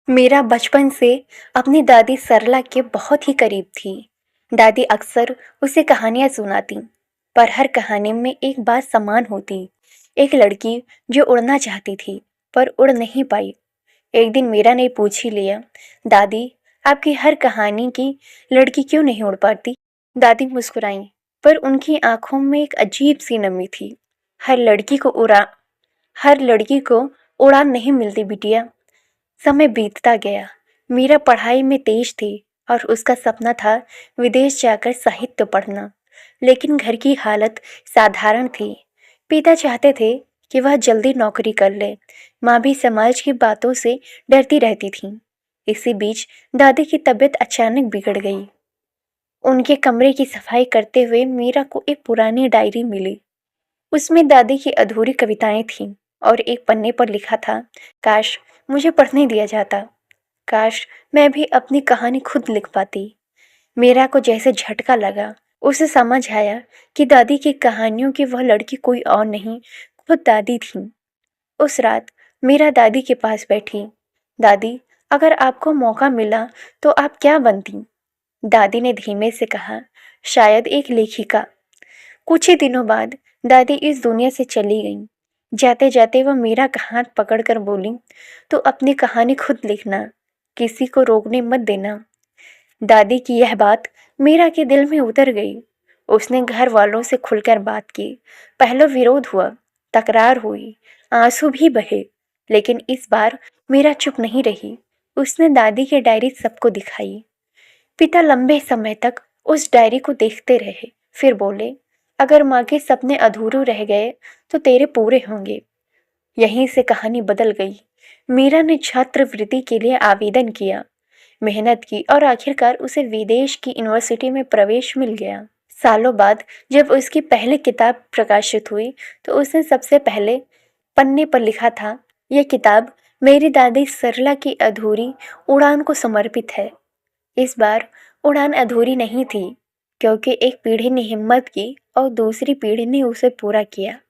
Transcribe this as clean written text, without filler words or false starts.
मेरा बचपन से अपनी दादी सरला के बहुत ही करीब थी। दादी अक्सर उसे कहानियां सुनाती, पर हर कहानी में एक बात समान होती। एक लड़की जो उड़ना चाहती थी, पर उड़ नहीं पाई। एक दिन मीरा ने पूछ ही लिया, दादी, आपकी हर कहानी की लड़की क्यों नहीं उड़ पाती? दादी मुस्कुराई, पर उनकी आंखों में एक अजीब सी नमी थी। हर लड़की को उड़ा हर लड़की को उड़ान नहीं मिलती बिटिया। समय बीतता गया। मीरा पढ़ाई में तेज थी और उसका सपना था विदेश जाकर साहित्य पढ़ना। लेकिन घर की हालत साधारण थी। पिता चाहते थे कि वह जल्दी नौकरी कर ले। माँ भी समाज की बातों से डरती रहती थी। इसी बीच दादी की तबीयत अचानक बिगड़ गई। उनके कमरे की सफाई करते हुए मीरा को एक पुरानी डायरी मिली। उसमें दादी की अधूरी कविताएं थीं और एक पन्ने पर लिखा था, काश मुझे पढ़ने दिया जाता। काश मैं भी अपनी कहानी खुद लिख पाती। मीरा को जैसे झटका लगा। उसे समझ आया कि दादी की कहानियों की वह लड़की कोई और नहीं, खुद दादी थी। उस रात मीरा दादी के पास बैठी। दादी, अगर आपको मौका मिला तो आप क्या बनती? दादी ने धीमे से कहा, शायद एक लेखिका। कुछ ही दिनों बाद दादी इस दुनिया से चली गईं। जाते जाते वह मीरा का हाथ पकड़कर बोली, तो अपनी कहानी खुद लिखना, किसी को रोकने मत देना। दादी की यह बात मीरा के दिल में उतर गई। उसने घर वालों से खुलकर बात की। पहले विरोध हुआ, तकरार हुई, आंसू भी बहे, लेकिन इस बार मीरा चुप नहीं रही। उसने दादी की डायरी सबको दिखाई। पिता लंबे समय तक उस डायरी को देखते रहे, फिर बोले, अगर माँ के सपने अधूरे रह गए तो तेरे पूरे होंगे। यहीं से कहानी बदल गई। मीरा ने छात्रवृत्ति के लिए आवेदन किया, मेहनत की और आखिरकार उसे विदेश की यूनिवर्सिटी में प्रवेश मिल गया। सालों बाद जब उसकी पहली किताब प्रकाशित हुई तो उसने सबसे पहले पन्ने पर लिखा था, यह किताब मेरी दादी सरला की अधूरी उड़ान को समर्पित है। इस बार उड़ान अधूरी नहीं थी, क्योंकि एक पीढ़ी ने हिम्मत की और दूसरी पीढ़ी ने उसे पूरा किया।